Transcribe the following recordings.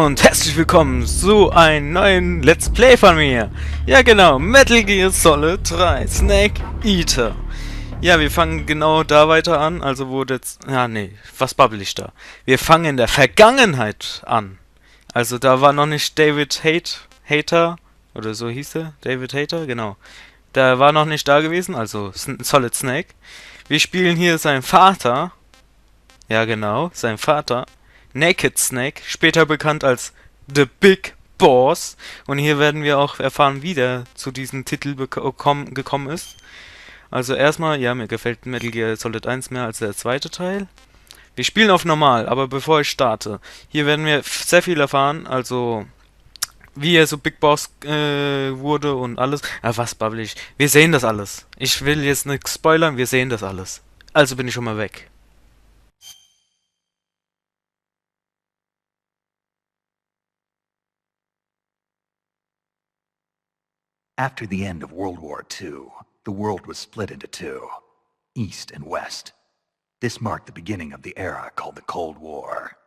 und herzlich willkommen zu einem neuen Let's Play von mir. Ja genau, Metal Gear Solid 3 Snake Eater. Ja, wir fangen genau da weiter an, also wo jetzt... Ja, nee, was babbel ich da? Wir fangen in der Vergangenheit an. Also da war noch nicht David Hater, oder so hieß er, David Hater, genau. Der war noch nicht da gewesen, also Solid Snake. Wir spielen hier seinen Vater. Ja genau, sein Vater. Naked Snake, später bekannt als The Big Boss. Und hier werden wir auch erfahren, wie der zu diesem Titel gekommen ist. Also erstmal, ja, mir gefällt Metal Gear Solid 1 mehr als der zweite Teil. Wir spielen auf normal, aber bevor ich starte, hier werden wir sehr viel erfahren, also wie er so Big Boss wurde und alles. Ja, was babbel ich? Wir sehen das alles. Ich will jetzt nichts spoilern, wir sehen das alles. Also bin ich schon mal weg. After the end of World War II, the world was split into two, East and West. This marked the beginning of the era called the Cold War.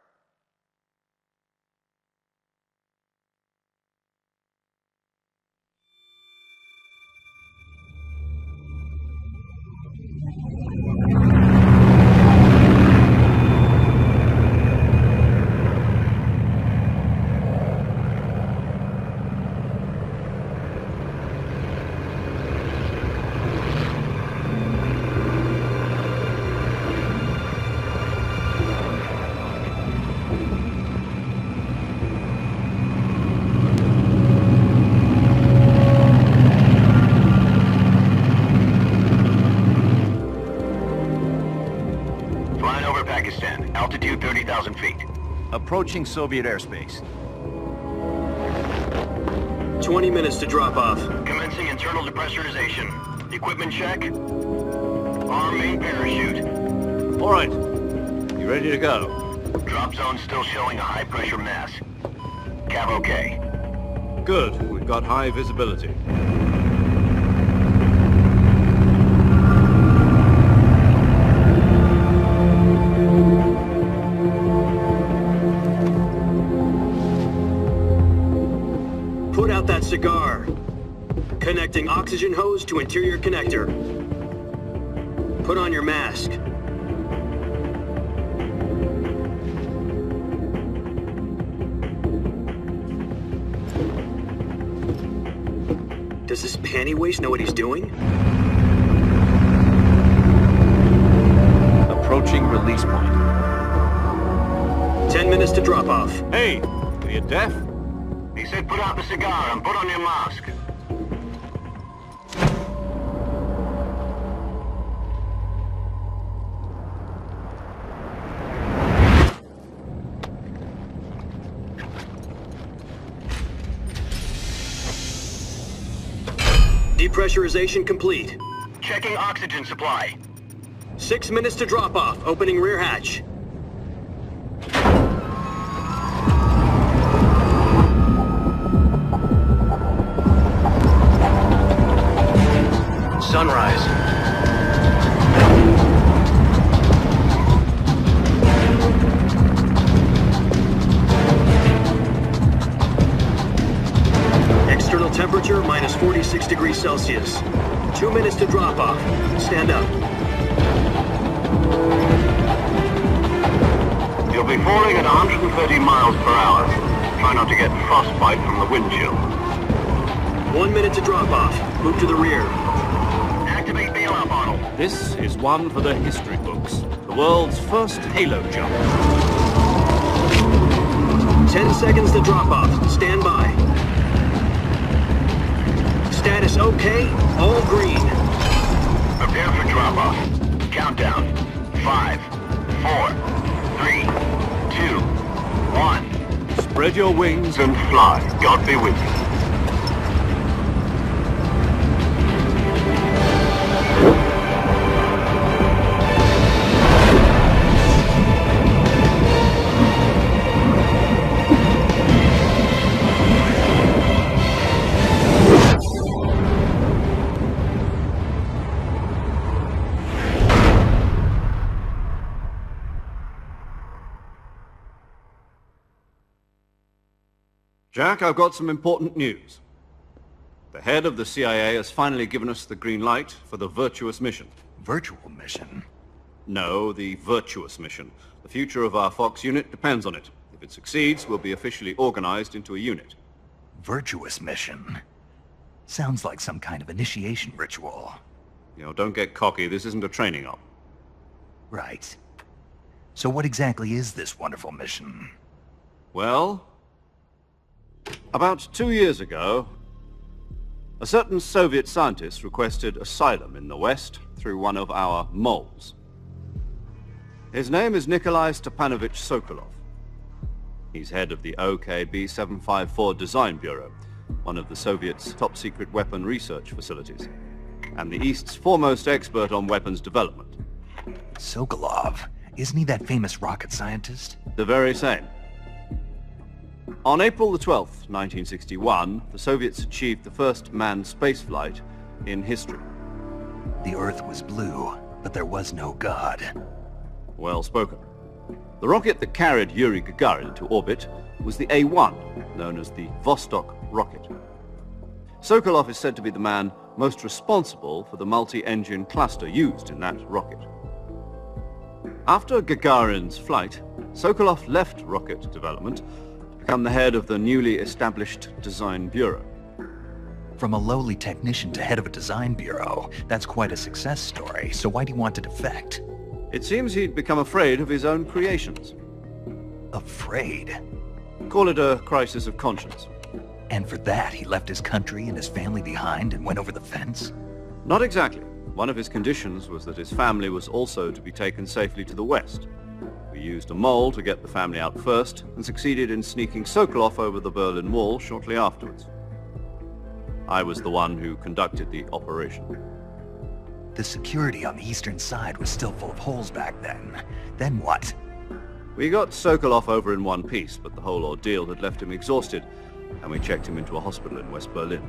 Altitude 30,000 feet. Approaching Soviet airspace. 20 minutes to drop off. Commencing internal depressurization. Equipment check. Arm main parachute. All right. You ready to go? Drop zone still showing a high pressure mass. Cav okay. Good. We've got high visibility. Put out that cigar. Connecting oxygen hose to interior connector. Put on your mask. Does this panty waste know what he's doing? Approaching release point. 10 minutes to drop off. Hey, are you deaf? He said put out the cigar and put on your mask. Depressurization complete. Checking oxygen supply. 6 minutes to drop off. Opening rear hatch. Sunrise. External temperature minus 46 degrees Celsius. 2 minutes to drop off. Stand up. You'll be falling at 130 miles per hour. Try not to get frostbite from the wind chill. 1 minute to drop off. Move to the rear. Activate bailout model. This is one for the history books. The world's first halo jump. 10 seconds to drop off. Stand by. Status okay. All green. Prepare for drop-off. Countdown. 5, 4, 3, 2, 1. Spread your wings And fly. God be with you. Jack, I've got some important news. The head of the CIA has finally given us the green light for the virtuous mission. Virtual mission? No, the virtuous mission. The future of our Fox unit depends on it. If it succeeds, we'll be officially organized into a unit. Virtuous mission? Sounds like some kind of initiation ritual. You know, don't get cocky. This isn't a training op. Right. So what exactly is this wonderful mission? Well, about 2 years ago, a certain Soviet scientist requested asylum in the West through one of our moles. His name is Nikolai Stepanovich Sokolov. He's head of the OKB 754 Design Bureau, one of the Soviets' top-secret weapon research facilities, and the East's foremost expert on weapons development. Sokolov? Isn't he that famous rocket scientist? The very same. On April the 12th, 1961, the Soviets achieved the first manned spaceflight in history. The Earth was blue, but there was no God. Well spoken. The rocket that carried Yuri Gagarin into orbit was the A-1, known as the Vostok rocket. Sokolov is said to be the man most responsible for the multi-engine cluster used in that rocket. After Gagarin's flight, Sokolov left rocket development to become the head of the newly established Design Bureau. From a lowly technician to head of a design bureau, that's quite a success story, so why'd he want to defect? It seems he'd become afraid of his own creations. Afraid? Call it a crisis of conscience. And for that, he left his country and his family behind and went over the fence? Not exactly. One of his conditions was that his family was also to be taken safely to the West. We used a mole to get the family out first and succeeded in sneaking Sokolov over the Berlin Wall shortly afterwards. I was the one who conducted the operation. The security on the eastern side was still full of holes back then. Then what? We got Sokolov over in one piece, but the whole ordeal had left him exhausted, and we checked him into a hospital in West Berlin.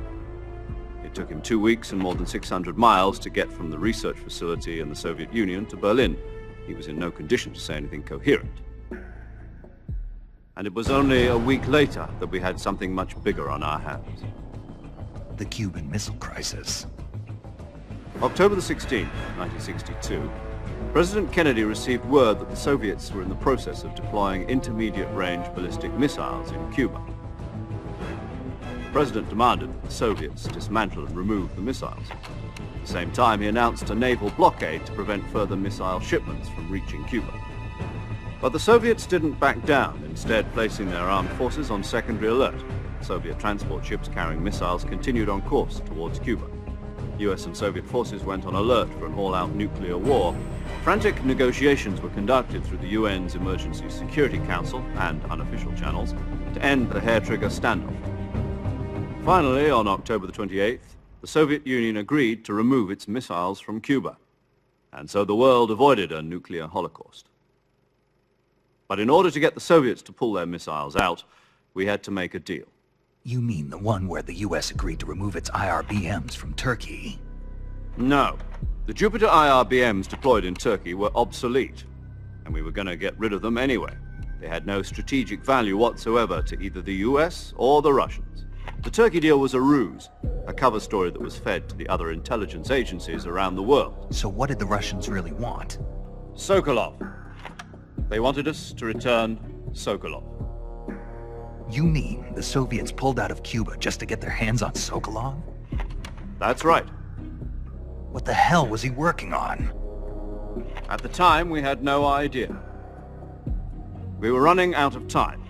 It took him 2 weeks and more than 600 miles to get from the research facility in the Soviet Union to Berlin. He was in no condition to say anything coherent. And it was only a week later that we had something much bigger on our hands. The Cuban Missile Crisis. October the 16th, 1962, President Kennedy received word that the Soviets were in the process of deploying intermediate-range ballistic missiles in Cuba. The President demanded that the Soviets dismantle and remove the missiles. At the same time, he announced a naval blockade to prevent further missile shipments from reaching Cuba. But the Soviets didn't back down, instead placing their armed forces on secondary alert. Soviet transport ships carrying missiles continued on course towards Cuba. US and Soviet forces went on alert for an all-out nuclear war. Frantic negotiations were conducted through the UN's Emergency Security Council and unofficial channels to end the hair-trigger standoff. Finally, on October the 28th, the Soviet Union agreed to remove its missiles from Cuba, and so the world avoided a nuclear holocaust. But in order to get the Soviets to pull their missiles out, we had to make a deal. You mean the one where the US agreed to remove its IRBMs from Turkey? No. The Jupiter IRBMs deployed in Turkey were obsolete, and we were going to get rid of them anyway. They had no strategic value whatsoever to either the US or the Russians. The Turkey deal was a ruse, a cover story that was fed to the other intelligence agencies around the world. So what did the Russians really want? Sokolov. They wanted us to return Sokolov. You mean the Soviets pulled out of Cuba just to get their hands on Sokolov? That's right. What the hell was he working on? At the time, we had no idea. We were running out of time.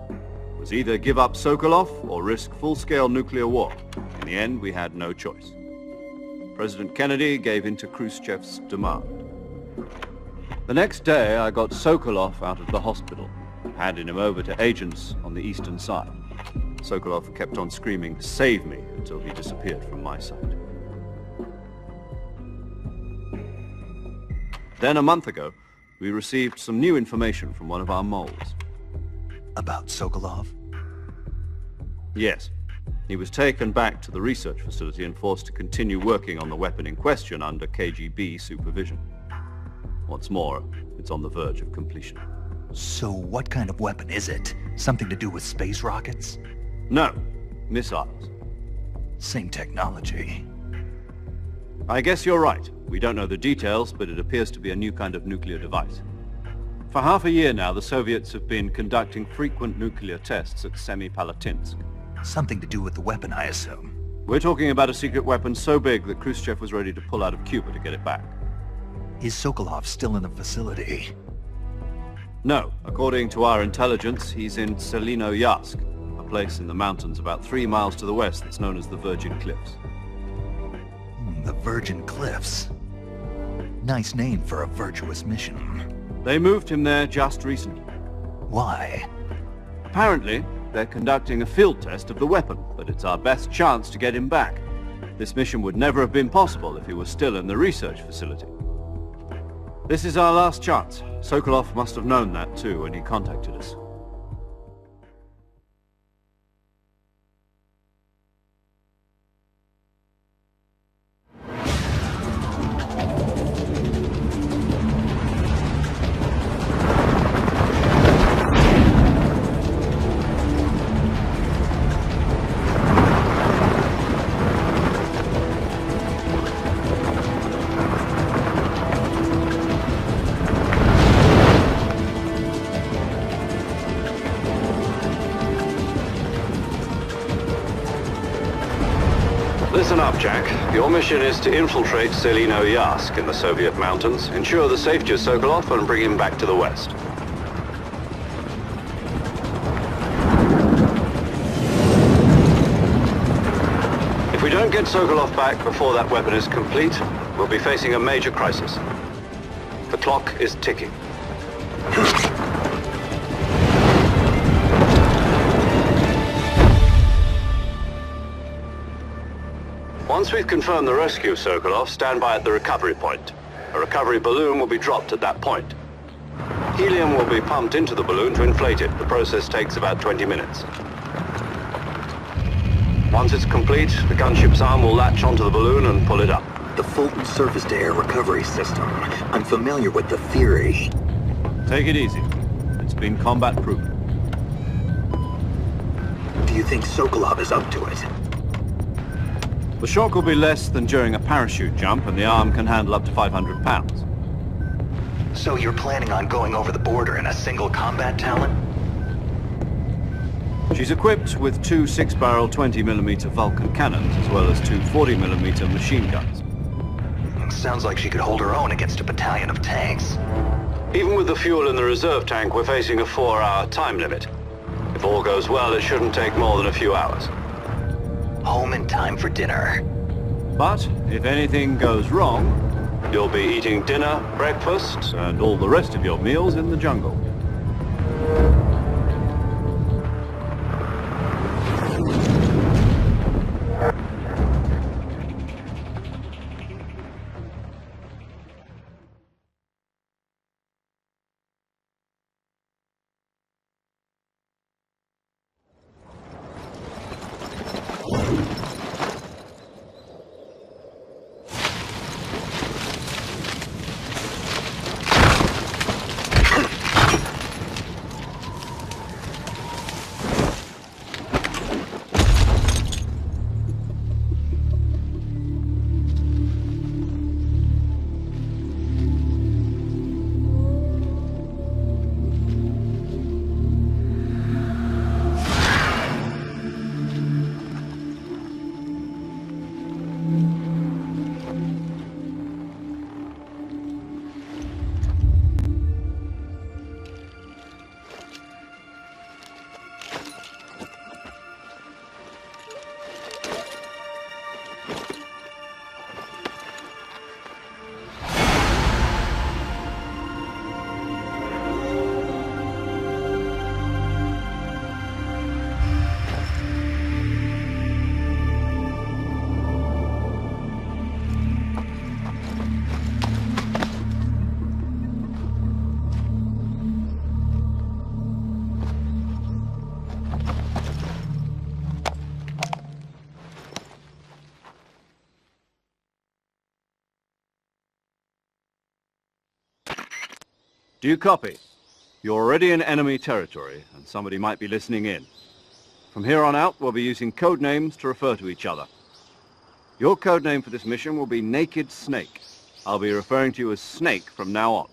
It was either give up Sokolov or risk full-scale nuclear war. In the end, we had no choice. President Kennedy gave in to Khrushchev's demand. The next day, I got Sokolov out of the hospital, handing him over to agents on the eastern side. Sokolov kept on screaming, "Save me," until he disappeared from my sight. Then a month ago, we received some new information from one of our moles. About Sokolov? Yes. He was taken back to the research facility and forced to continue working on the weapon in question under KGB supervision. What's more, it's on the verge of completion. So what kind of weapon is it? Something to do with space rockets? No, missiles. Same technology. I guess you're right. We don't know the details, but it appears to be a new kind of nuclear device. For half a year now, the Soviets have been conducting frequent nuclear tests at Semipalatinsk. Something to do with the weapon, I assume. We're talking about a secret weapon so big that Khrushchev was ready to pull out of Cuba to get it back. Is Sokolov still in the facility? No, according to our intelligence, he's in Selino-Yarsk, a place in the mountains about 3 miles to the west that's known as the Virgin Cliffs. The Virgin Cliffs. Nice name for a virtuous mission. They moved him there just recently. Why? Apparently, they're conducting a field test of the weapon, but it's our best chance to get him back. This mission would never have been possible if he was still in the research facility. This is our last chance. Sokolov must have known that too when he contacted us. Listen up, Jack. Your mission is to infiltrate Selino-Yarsk in the Soviet mountains, ensure the safety of Sokolov, and bring him back to the West. If we don't get Sokolov back before that weapon is complete, we'll be facing a major crisis. The clock is ticking. Once we've confirmed the rescue of Sokolov, stand by at the recovery point. A recovery balloon will be dropped at that point. Helium will be pumped into the balloon to inflate it. The process takes about 20 minutes. Once it's complete, the gunship's arm will latch onto the balloon and pull it up. The Fulton surface-to-air recovery system. I'm familiar with the theory. Take it easy. It's been combat-proven. Do you think Sokolov is up to it? The shock will be less than during a parachute jump, and the arm can handle up to 500 pounds. So you're planning on going over the border in a single combat talon? She's equipped with 2 6-barrel 20mm Vulcan cannons, as well as 2 40mm machine guns. Sounds like she could hold her own against a battalion of tanks. Even with the fuel in the reserve tank, we're facing a 4-hour time limit. If all goes well, it shouldn't take more than a few hours. Home in time for dinner. But if anything goes wrong, You'll be eating dinner, breakfast, and all the rest of your meals in the jungle. Do you copy? You're already in enemy territory, and somebody might be listening in. From here on out, we'll be using code names to refer to each other. Your code name for this mission will be Naked Snake. I'll be referring to you as Snake from now on.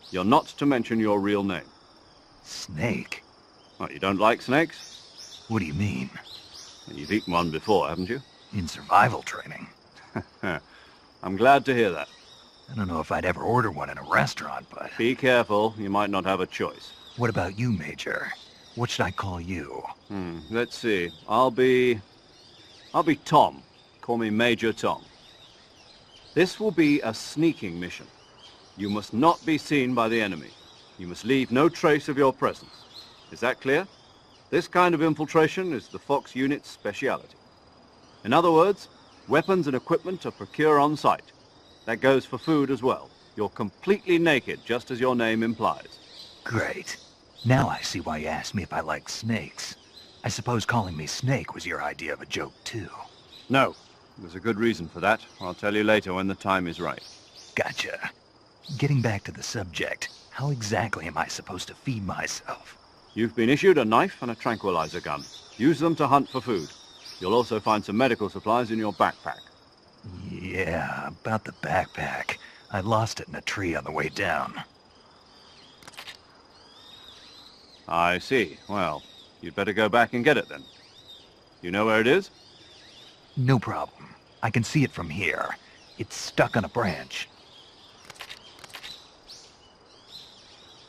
You're not to mention your real name. Snake? What, you don't like snakes? What do you mean? You've eaten one before, haven't you? In survival training? I'm glad to hear that. I don't know if I'd ever order one in a restaurant, but... Be careful, you might not have a choice. What about you, Major? What should I call you? Let's see. I'll be Tom. Call me Major Tom. This will be a sneaking mission. You must not be seen by the enemy. You must leave no trace of your presence. Is that clear? This kind of infiltration is the Fox unit's speciality. In other words, weapons and equipment are procured on site. That goes for food as well. You're completely naked, just as your name implies. Great. Now I see why you asked me if I like snakes. I suppose calling me Snake was your idea of a joke, too. No. There's a good reason for that. I'll tell you later when the time is right. Gotcha. Getting back to the subject, how exactly am I supposed to feed myself? You've been issued a knife and a tranquilizer gun. Use them to hunt for food. You'll also find some medical supplies in your backpack. Yeah, about the backpack. I lost it in a tree on the way down. I see. Well, you'd better go back and get it then. You know where it is? No problem. I can see it from here. It's stuck on a branch.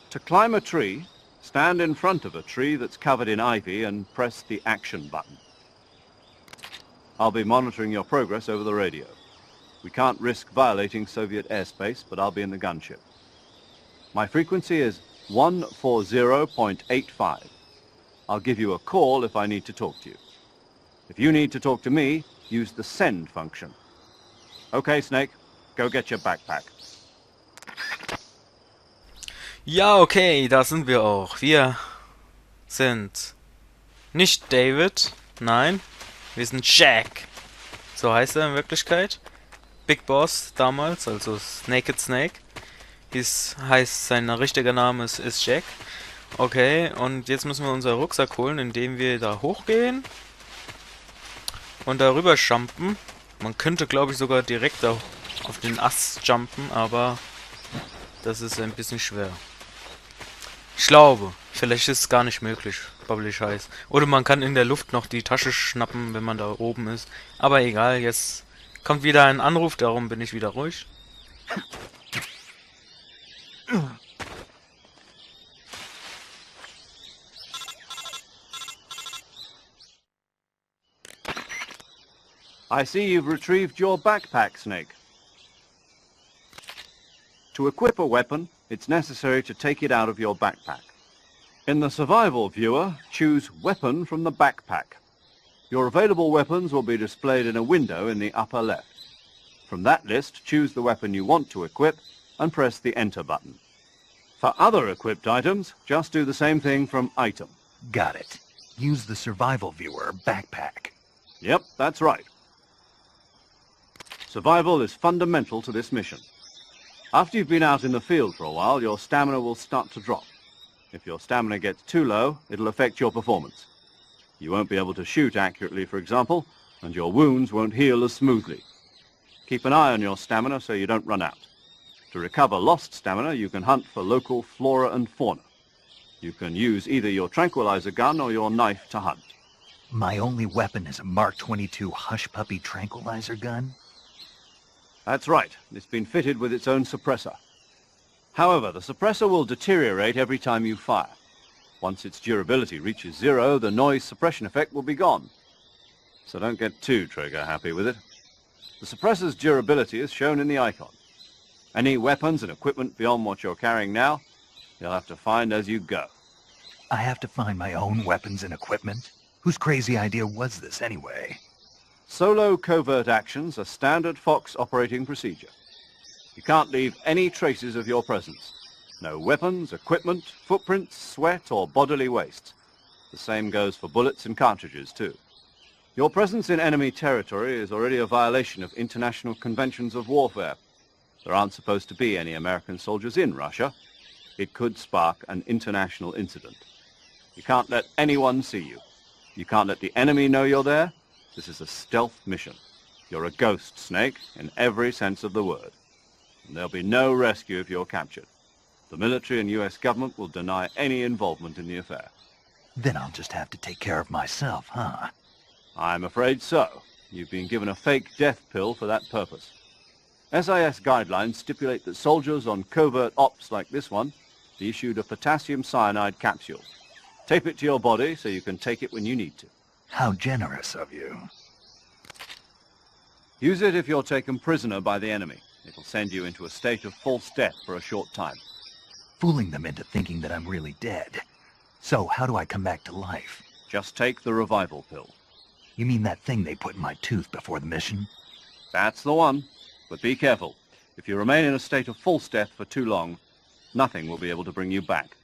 To climb a tree, stand in front of a tree that's covered in ivy and press the action button. I'll be monitoring your progress over the radio. We can't risk violating Soviet airspace, but I'll be in the gunship. My frequency is 140.85. I'll give you a call if I need to talk to you. If you need to talk to me, use the send function. Okay, Snake, go get your backpack. Ja, okay, da sind wir auch. Wir sind nicht David, nein, wir sind Jack. So heißt er in Wirklichkeit. Big Boss damals, also Naked Snake. Heißt, sein richtiger Name ist Jack. Okay, und jetzt müssen wir unseren Rucksack holen, indem wir da hochgehen. Und darüber jumpen. Man könnte, glaube ich, sogar direkt auf den Ast jumpen, aber das ist ein bisschen schwer. Ich glaube, vielleicht ist es gar nicht möglich, babbelig heiß. Oder man kann in der Luft noch die Tasche schnappen, wenn man da oben ist. Aber egal, jetzt kommt wieder ein Anruf, darum bin ich wieder ruhig. I see you've retrieved your backpack, Snake. To equip a weapon, it's necessary to take it out of your backpack. In the survival viewer, choose Weapon from the backpack. Your available weapons will be displayed in a window in the upper left. From that list, choose the weapon you want to equip and press the Enter button. For other equipped items, just do the same thing from Item. Got it. Use the survival viewer backpack. Yep, that's right. Survival is fundamental to this mission. After you've been out in the field for a while, your stamina will start to drop. If your stamina gets too low, it'll affect your performance. You won't be able to shoot accurately, for example, and your wounds won't heal as smoothly. Keep an eye on your stamina so you don't run out. To recover lost stamina, you can hunt for local flora and fauna. You can use either your tranquilizer gun or your knife to hunt. My only weapon is a Mark 22 Hush Puppy tranquilizer gun? That's right. It's been fitted with its own suppressor. However, the suppressor will deteriorate every time you fire. Once its durability reaches 0, the noise suppression effect will be gone. So don't get too trigger-happy with it. The suppressor's durability is shown in the icon. Any weapons and equipment beyond what you're carrying now, you'll have to find as you go. I have to find my own weapons and equipment? Whose crazy idea was this, anyway? Solo covert actions are standard Fox operating procedure. You can't leave any traces of your presence. No weapons, equipment, footprints, sweat, or bodily waste. The same goes for bullets and cartridges, too. Your presence in enemy territory is already a violation of international conventions of warfare. There aren't supposed to be any American soldiers in Russia. It could spark an international incident. You can't let anyone see you. You can't let the enemy know you're there. This is a stealth mission. You're a ghost, Snake, in every sense of the word. And there'll be no rescue if you're captured. The military and US government will deny any involvement in the affair. Then I'll just have to take care of myself, huh? I'm afraid so. You've been given a fake death pill for that purpose. SIS guidelines stipulate that soldiers on covert ops like this one be issued a potassium cyanide capsule. Tape it to your body so you can take it when you need to. How generous of you. Use it if you're taken prisoner by the enemy. It'll send you into a state of false death for a short time. Fooling them into thinking that I'm really dead. So, how do I come back to life? Just take the revival pill. You mean that thing they put in my tooth before the mission? That's the one. But be careful. If you remain in a state of false death for too long, nothing will be able to bring you back.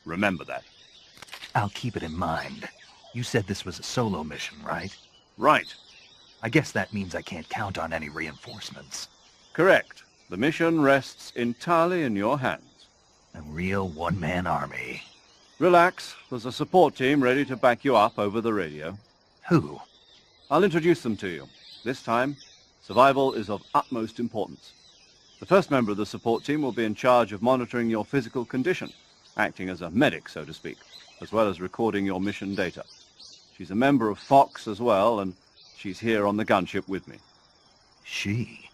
Remember that. I'll keep it in mind. You said this was a solo mission, right? Right. I guess that means I can't count on any reinforcements. Correct. The mission rests entirely in your hands. A real one-man army. Relax. There's a support team ready to back you up over the radio. Who? I'll introduce them to you. This time, survival is of utmost importance. The first member of the support team will be in charge of monitoring your physical condition, acting as a medic, so to speak, as well as recording your mission data. She's a member of Fox as well, and she's here on the gunship with me. She?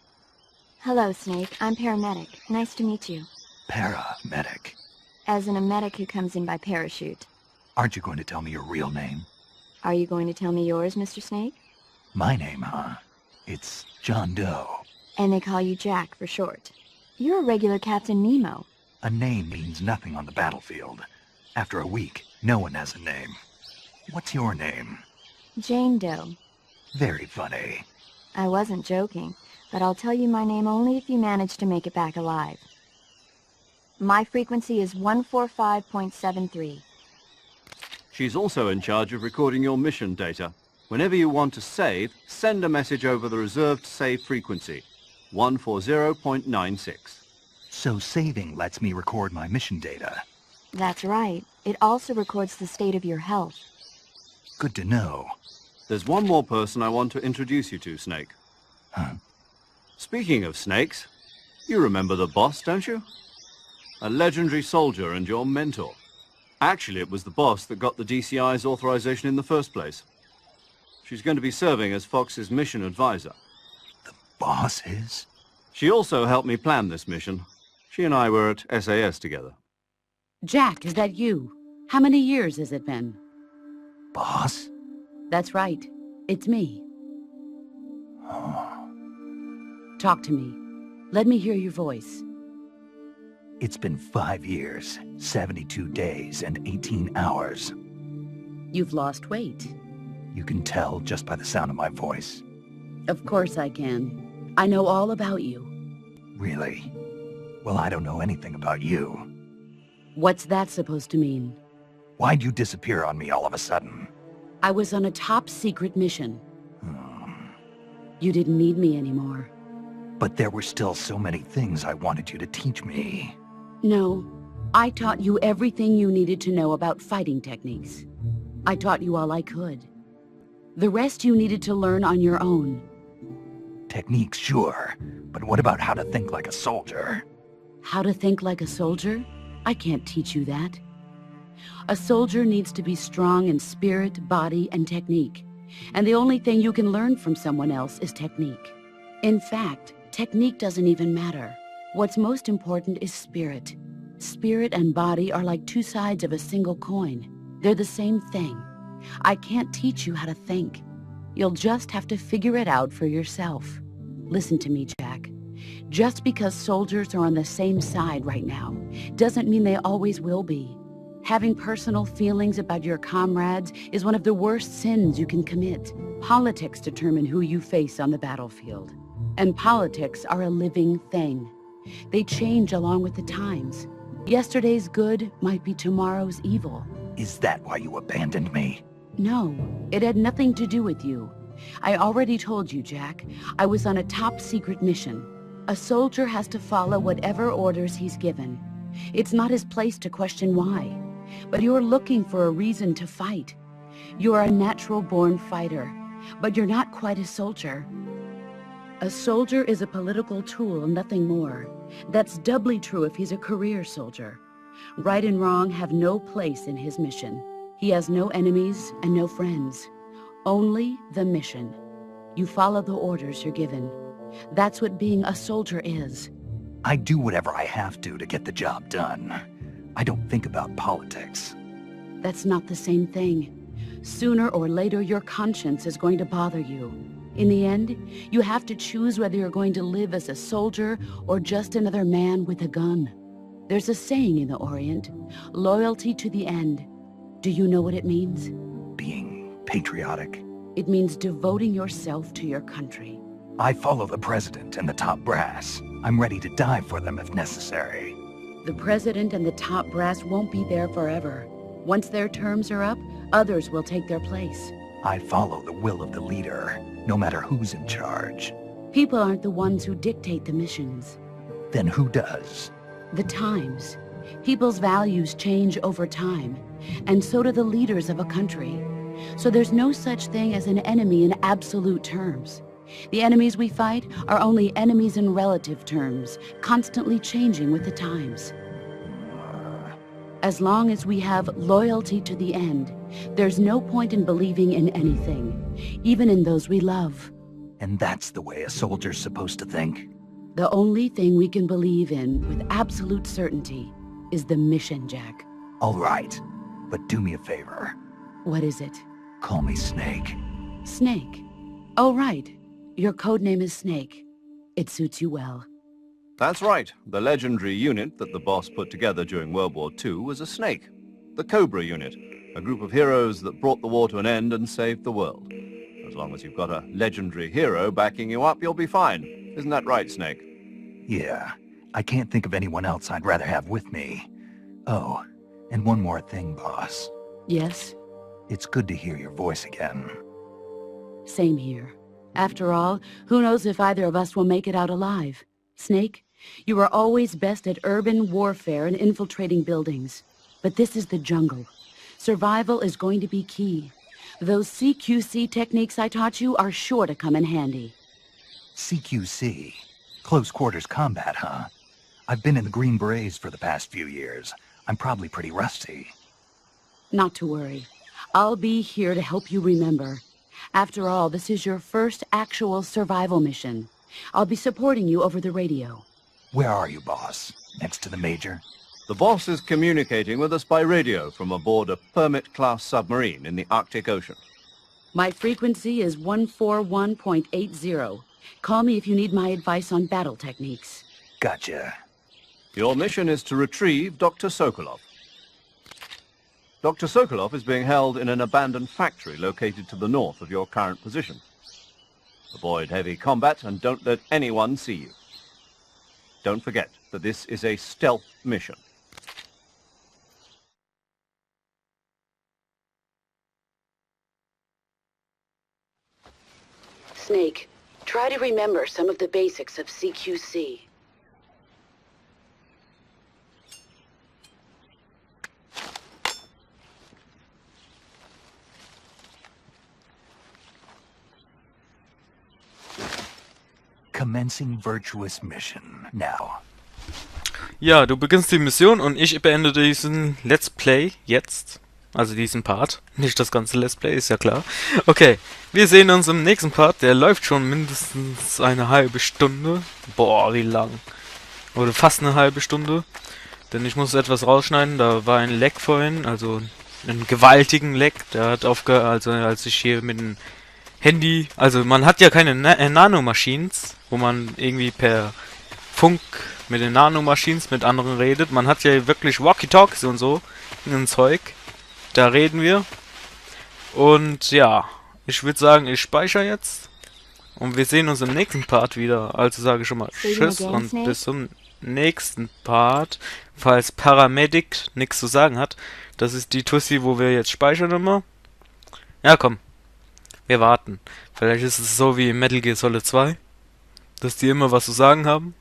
Hello, Snake. I'm paramedic. Nice to meet you. Paramedic. As in a medic who comes in by parachute. Aren't you going to tell me your real name? Are you going to tell me yours, Mr. Snake? My name, huh? It's John Doe. And they call you Jack for short. You're a regular Captain Nemo. A name means nothing on the battlefield. After a week, no one has a name. What's your name? Jane Doe. Very funny. I wasn't joking, but I'll tell you my name only if you manage to make it back alive. My frequency is 145.73. She's also in charge of recording your mission data. Whenever you want to save, send a message over the reserved save frequency, 140.96. So saving lets me record my mission data. That's right. It also records the state of your health. Good to know. There's one more person I want to introduce you to, Snake. Huh? Speaking of snakes, you remember the boss, don't you? A legendary soldier and your mentor. Actually, it was the boss that got the DCI's authorization in the first place. She's going to be serving as Fox's mission advisor. The boss is? She also helped me plan this mission. She and I were at SAS together. Jack, is that you? How many years has it been? Boss? That's right. It's me. Oh. Talk to me. Let me hear your voice. It's been 5 years, 72 days, and 18 hours. You've lost weight. You can tell just by the sound of my voice. Of course I can. I know all about you. Really? Well, I don't know anything about you. What's that supposed to mean? Why'd you disappear on me all of a sudden? I was on a top-secret mission. Hmm. You didn't need me anymore. But there were still so many things I wanted you to teach me. No, I taught you everything you needed to know about fighting techniques. I taught you all I could. The rest you needed to learn on your own. Techniques, sure. But what about how to think like a soldier? How to think like a soldier? I can't teach you that. A soldier needs to be strong in spirit, body, and technique. And the only thing you can learn from someone else is technique. In fact, technique doesn't even matter. What's most important is spirit. Spirit and body are like two sides of a single coin. They're the same thing. I can't teach you how to think. You'll just have to figure it out for yourself. Listen to me, Jack. Just because soldiers are on the same side right now doesn't mean they always will be. Having personal feelings about your comrades is one of the worst sins you can commit. Politics determine who you face on the battlefield. And politics are a living thing. They change along with the times. Yesterday's good might be tomorrow's evil. Is that why you abandoned me? No, it had nothing to do with you. I already told you, Jack. I was on a top-secret mission. A soldier has to follow whatever orders he's given. It's not his place to question why. But you're looking for a reason to fight. You're a natural-born fighter, but you're not quite a soldier. A soldier is a political tool, nothing more. That's doubly true if he's a career soldier. Right and wrong have no place in his mission. He has no enemies and no friends. Only the mission. You follow the orders you're given. That's what being a soldier is. I do whatever I have to get the job done. I don't think about politics. That's not the same thing. Sooner or later, your conscience is going to bother you. In the end, you have to choose whether you're going to live as a soldier or just another man with a gun. There's a saying in the Orient, loyalty to the end. Do you know what it means? Being patriotic. It means devoting yourself to your country. I follow the president and the top brass. I'm ready to die for them if necessary. The president and the top brass won't be there forever. Once their terms are up, others will take their place. I follow the will of the leader, no matter who's in charge. People aren't the ones who dictate the missions. Then who does? The times. People's values change over time, and so do the leaders of a country. So there's no such thing as an enemy in absolute terms. The enemies we fight are only enemies in relative terms, constantly changing with the times. As long as we have loyalty to the end, there's no point in believing in anything, even in those we love. And that's the way a soldier's supposed to think? The only thing we can believe in with absolute certainty is the mission, Jack. All right, but do me a favor. What is it? Call me Snake. Snake? Oh, right. Your code name is Snake. It suits you well. That's right. The legendary unit that the boss put together during World War II was a snake. The Cobra unit, a group of heroes that brought the war to an end and saved the world. As long as you've got a legendary hero backing you up, you'll be fine. Isn't that right, Snake? Yeah, I can't think of anyone else I'd rather have with me. Oh, and one more thing, boss. Yes? It's good to hear your voice again. Same here. After all, who knows if either of us will make it out alive? Snake, you are always best at urban warfare and infiltrating buildings. But this is the jungle. Survival is going to be key. Those CQC techniques I taught you are sure to come in handy. CQC? Close quarters combat, huh? I've been in the Green Berets for the past few years. I'm probably pretty rusty. Not to worry. I'll be here to help you remember. After all, this is your first actual survival mission. I'll be supporting you over the radio. Where are you, boss? Next to the Major? The boss is communicating with us by radio from aboard a Permit-class submarine in the Arctic Ocean. My frequency is 141.80. Call me if you need my advice on battle techniques. Gotcha. Your mission is to retrieve Dr. Sokolov. Dr. Sokolov is being held in an abandoned factory located to the north of your current position. Avoid heavy combat and don't let anyone see you. Don't forget that this is a stealth mission. Snake, try to remember some of the basics of CQC. Commencing virtuous mission now. Ja, du beginnst die Mission und ich beende diesen Let's Play jetzt. Also diesen Part. Nicht das ganze Let's Play, ist ja klar. Okay, wir sehen uns im nächsten Part. Der läuft schon mindestens eine halbe Stunde. Boah, wie lang. Oder fast eine halbe Stunde. Denn ich muss etwas rausschneiden. Da war ein Leck vorhin. Also einen gewaltigen Leck. Der hat aufgehört, also als ich hier mit dem Handy... Also man hat ja keine Nanomaschines, wo man irgendwie per Funk mit den Nanomaschines mit anderen redet. Man hat ja wirklich Walkie-Talkies und so. Ein Zeug. Da reden wir. Und ja, ich würde sagen, ich speichere jetzt. Und wir sehen uns im nächsten Part wieder. Also sage ich schon mal Tschüss und bis zum nächsten Part. Falls Paramedic nichts zu sagen hat. Das ist die Tussi, wo wir jetzt speichern immer. Ja, komm. Wir warten. Vielleicht ist es so wie in Metal Gear Solid 2. Dass die immer was zu sagen haben.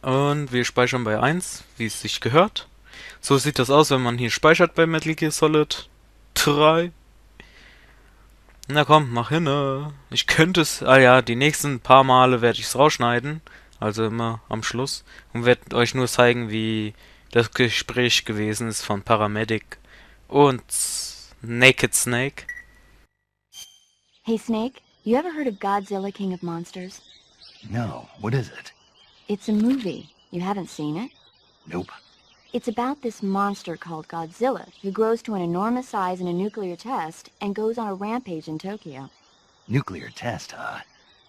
Und wir speichern bei 1, wie es sich gehört. So sieht das aus, wenn man hier speichert bei Metal Gear Solid 3. Na komm, mach hin. Ich könnte es... Ah ja, die nächsten paar Male werde ich es rausschneiden. Also immer am Schluss. Und werde euch nur zeigen, wie das Gespräch gewesen ist von Paramedic und Naked Snake. Hey, Snake, you ever heard of Godzilla, King of Monsters? No, what is it? It's a movie. You haven't seen it? Nope. It's about this monster called Godzilla, who grows to an enormous size in a nuclear test and goes on a rampage in Tokyo. Nuclear test, huh?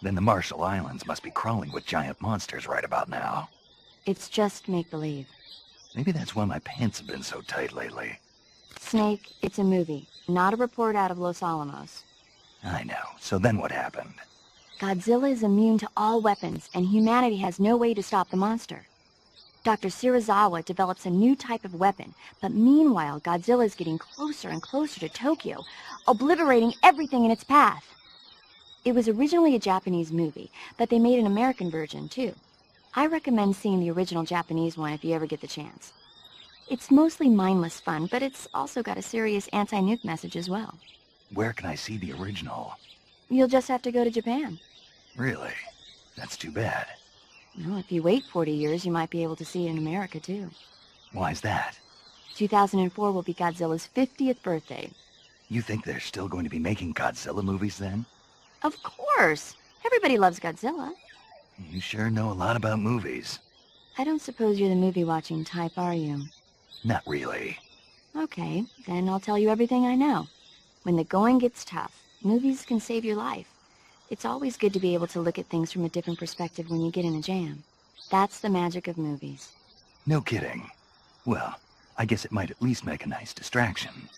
Then the Marshall Islands must be crawling with giant monsters right about now. It's just make-believe. Maybe that's why my pants have been so tight lately. Snake, it's a movie, not a report out of Los Alamos. I know. So then what happened? Godzilla is immune to all weapons, and humanity has no way to stop the monster. Dr. Shirazawa develops a new type of weapon, but meanwhile Godzilla is getting closer and closer to Tokyo, obliterating everything in its path. It was originally a Japanese movie, but they made an American version too. I recommend seeing the original Japanese one if you ever get the chance. It's mostly mindless fun, but it's also got a serious anti-nuke message as well. Where can I see the original? You'll just have to go to Japan. Really? That's too bad. Well, if you wait 40 years, you might be able to see it in America too. Why's that? 2004 will be Godzilla's 50th birthday. You think they're still going to be making Godzilla movies then? Of course! Everybody loves Godzilla. You sure know a lot about movies. I don't suppose you're the movie-watching type, are you? Not really. Okay, then I'll tell you everything I know. When the going gets tough, movies can save your life. It's always good to be able to look at things from a different perspective when you get in a jam. That's the magic of movies. No kidding. Well, I guess it might at least make a nice distraction.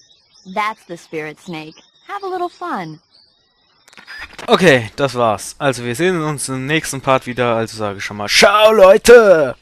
That's the spirit, Snake. Have a little fun. Okay, das war's. Also wir sehen uns im nächsten Part wieder, also sage ich schon mal ciao Leute!